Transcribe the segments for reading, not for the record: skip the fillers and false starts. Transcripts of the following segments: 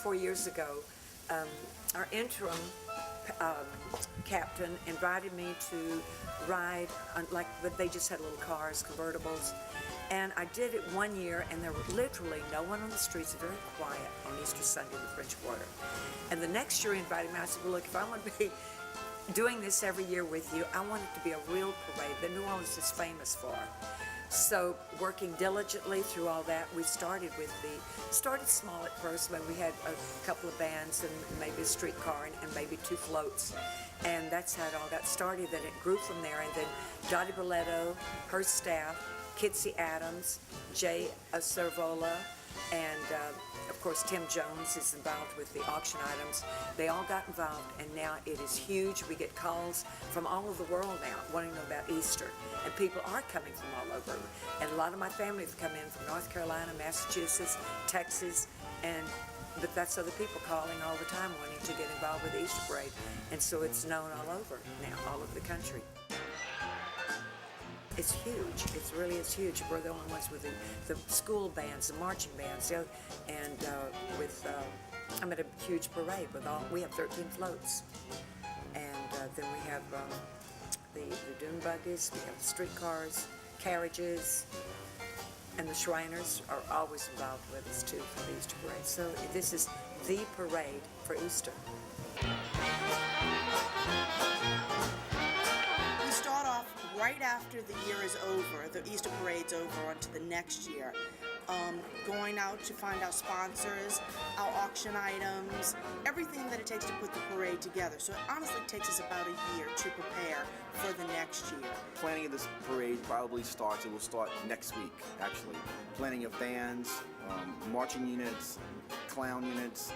4 years ago, our interim um, captain invited me to ride, like they just had little cars, convertibles. And I did it 1 year, and there were literally no one on the streets, very quiet on Easter Sunday in the French Quarter. And the next year he invited me, I said, well, look, if I want to be doing this every year with you, I want it to be a real parade that New Orleans is famous for. So working diligently through all that, we started small at first, but we had a couple of bands and maybe a streetcar and maybe 2 floats. And that's how it all got started. Then it grew from there. And then Dottie Boletto, her staff, Kitsy Adams, Jay Cervola, and of course Tim Jones is involved with the auction items. They all got involved, and now it is huge. We get calls from all over the world now wanting to know about Easter, and people are coming from all over. And a lot of my family have come in from North Carolina, Massachusetts, Texas, but that's other people calling all the time wanting to get involved with the Easter Parade. And so it's known all over now, all over the country. It's huge. It really is huge. We're the only ones with the school bands, the marching bands, and I'm at a huge parade with we have 13 floats, and then we have the dune buggies, we have the streetcars, carriages, and the Shriners are always involved with us too for the Easter parade. So this is the parade for Easter. Right after the year is over, the Easter parade's over, onto the next year. Going out to find our sponsors, our auction items, everything that it takes to put the parade together. So it honestly takes us about a year to prepare for the next year. Planning of this parade probably starts, it will start next week actually. Planning of bands, marching units, clown units,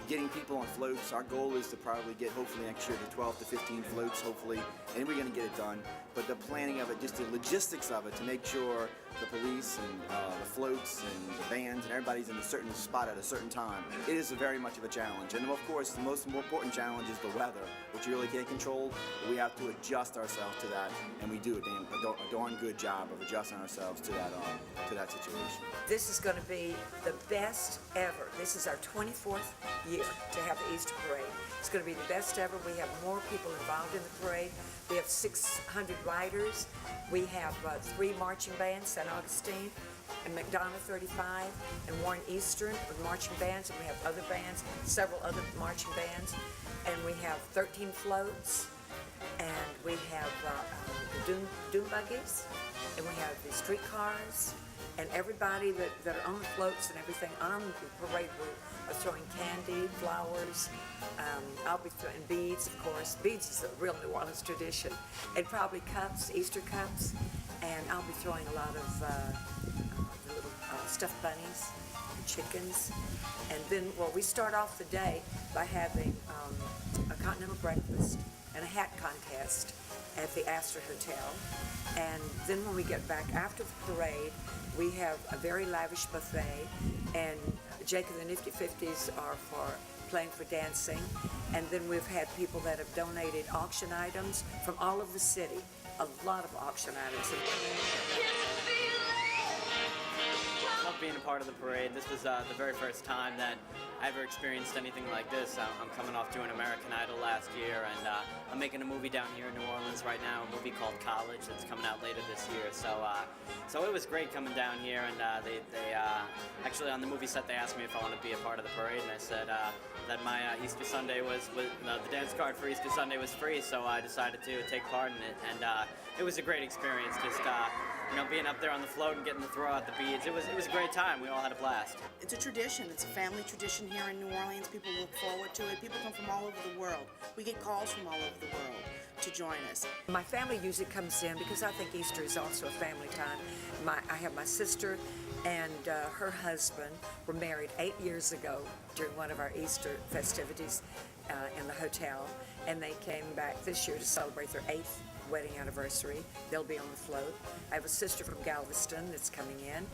getting people on floats. Our goal is to probably get, hopefully next year, to 12 to 15 floats, hopefully, and we're going to get it done. But the planning of it, just the logistics of it, to make sure the police and the floats and the bands and everybody's in a certain spot at a certain time, it is very much of a challenge. And of course, the most important challenge is the weather, which you really can't control. But we have to adjust ourselves to that, and we do a darn good job of adjusting ourselves to that situation. This is going to be the best ever. This is our 24th year to have the Easter Parade. It's going to be the best ever. We have more people involved in the parade. We have 600 riders. We have 3 marching bands, St. Augustine and McDonough 35 and Warren Eastern with marching bands, and we have other bands, several other marching bands, and we have 13 floats, and we have the dune buggies, and we have the streetcars, and everybody that are on the floats and everything on the parade route are throwing candy, flowers. I'll be throwing beads, of course. Beads is a real New Orleans tradition. And probably cups, Easter cups. And I'll be throwing a lot of the little stuffed bunnies and chickens. And then, well, we start off the day by having a continental breakfast and a hat contest at the Astor Hotel. And then when we get back after the parade, we have a very lavish buffet, and Jake and the Nifty Fifties are for playing for dancing. And then we've had people that have donated auction items from all over the city, a lot of auction items. Love being a part of the parade. This was the very first time that I ever experienced anything like this. I'm coming off doing American Idol last year, and I'm making a movie down here in New Orleans right now, a movie called College that's coming out later this year. So it was great coming down here, and they actually on the movie set they asked me if I wanted to be a part of the parade, and I said that my Easter Sunday was the dance card for Easter Sunday was free, so I decided to take part in it, and it was a great experience. Just being up there on the float and getting to throw out the beads. It was a great time. We all had a blast. It's a tradition. It's a family tradition here in New Orleans. People look forward to it. People come from all over the world. We get calls from all over the world to join us. My family usually comes in because I think Easter is also a family time. I have my sister and her husband were married 8 years ago during one of our Easter festivities in the hotel, and they came back this year to celebrate their 8th wedding anniversary. They'll be on the float. I have a sister from Galveston that's coming in,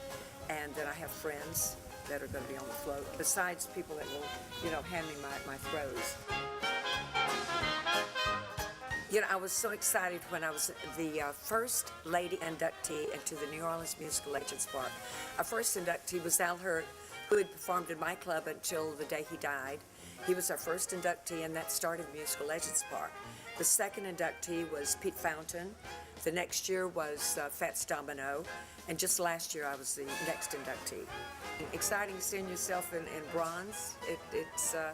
and then I have friends that are going to be on the float, besides people that will, hand me my throws. I was so excited when I was the first lady inductee into the New Orleans Musical Legends Park. Our first inductee was Al Hurt who had performed in my club until the day he died. He was our first inductee, and that started Musical Legends Park. The second inductee was Pete Fountain. The next year was Fats Domino, and just last year I was the next inductee. Exciting seeing yourself in bronze. It's a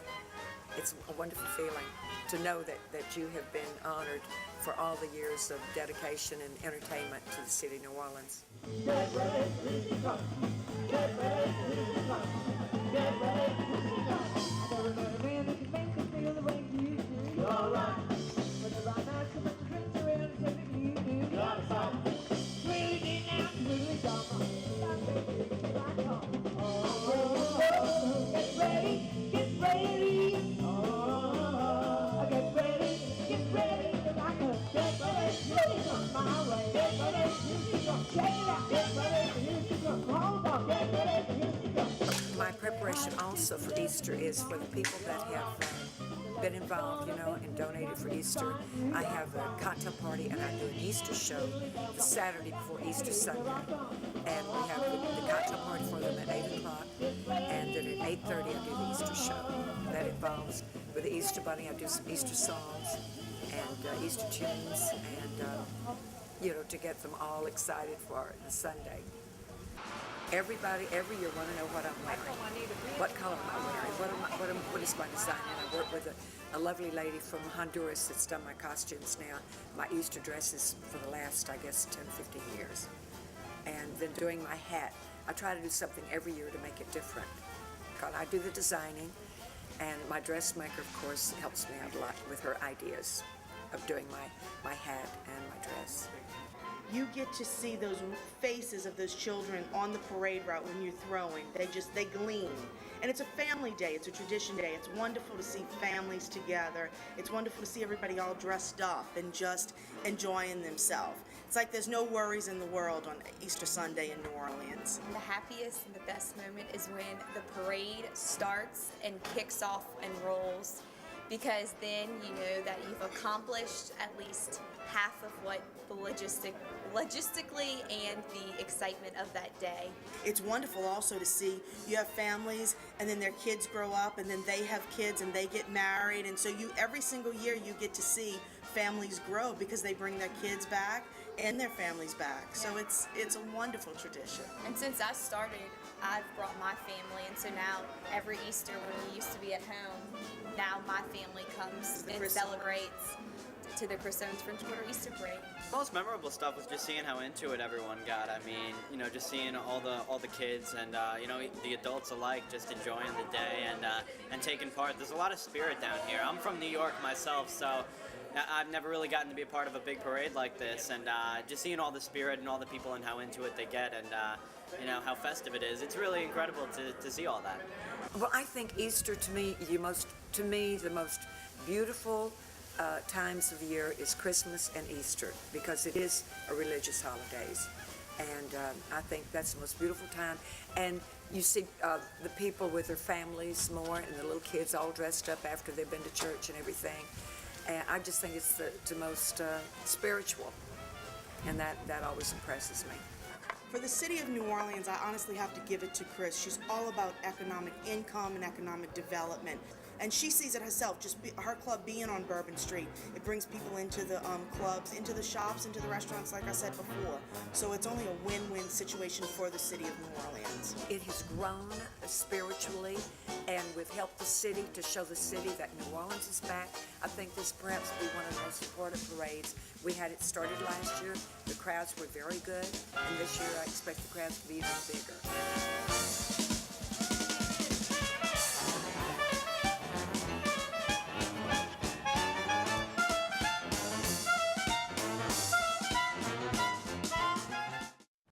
wonderful feeling to know that you have been honored for all the years of dedication and entertainment to the city of New Orleans. Get ready, music up. Get ready, music up. Get ready, music up. I never met a man that can make me feel the way you do. You're right. When the right nights come and the drinks are in, it's everything you do. You're the side. Really get down, really dumb. Get ready, get ready. Oh, get ready, get ready. The rock up. Get ready, music up my way. Get ready, music up. Check it out. Get ready, music up. Hold on. Get ready, music up. My preparation also for Easter is for the people that have been involved, and donated for Easter. I have a cocktail party and I do an Easter show the Saturday before Easter Sunday. And we have the cocktail party for them at 8 o'clock. And then at 8:30 I do the Easter show. That involves, with the Easter Bunny, I do some Easter songs and Easter tunes and, to get them all excited for the Sunday. Everybody, every year, want to know what I'm wearing. What color am I wearing? What is my design? And I work with a lovely lady from Honduras that's done my costumes now, my Easter dresses for the last, I guess, 10, 15 years. And then doing my hat. I try to do something every year to make it different. Because I do the designing, and my dressmaker, of course, helps me out a lot with her ideas of doing my hat and my dress. You get to see those faces of those children on the parade route when you're throwing. They gleam. And it's a family day, it's a tradition day. It's wonderful to see families together. It's wonderful to see everybody all dressed up and just enjoying themselves. It's like there's no worries in the world on Easter Sunday in New Orleans. The happiest and the best moment is when the parade starts and kicks off and rolls, because then you know that you've accomplished at least half of what the logistically and the excitement of that day. It's wonderful also to see you have families and then their kids grow up and then they have kids and they get married, and so every single year you get to see families grow because they bring their kids back and their families back. So it's a wonderful tradition. And since I started, I've brought my family, and so now every Easter when we used to be at home, now my family comes and celebrates to the Croissant's French Quarter Easter Parade. The most memorable stuff was just seeing how into it everyone got. I mean, just seeing all the kids and the adults alike just enjoying the day and taking part. There's a lot of spirit down here. I'm from New York myself, so I've never really gotten to be a part of a big parade like this, and just seeing all the spirit and all the people and how into it they get, and how festive it is. It's really incredible to see all that. Well, I think Easter to me the most beautiful times of the year is Christmas and Easter, because it is a religious holidays, and I think that's the most beautiful time. And you see the people with their families more, and the little kids all dressed up after they've been to church and everything. And I just think it's the most spiritual, and that always impresses me. For the city of New Orleans, I honestly have to give it to Chris. She's all about economic income and economic development. And she sees it herself, her club being on Bourbon Street. It brings people into the clubs, into the shops, into the restaurants, like I said before. So it's only a win-win situation for the city of New Orleans. It has grown spiritually, and we've helped the city to show the city that New Orleans is back. I think this perhaps will be one of the most important parades. We had it started last year. The crowds were very good, and this year I expect the crowds to be even bigger.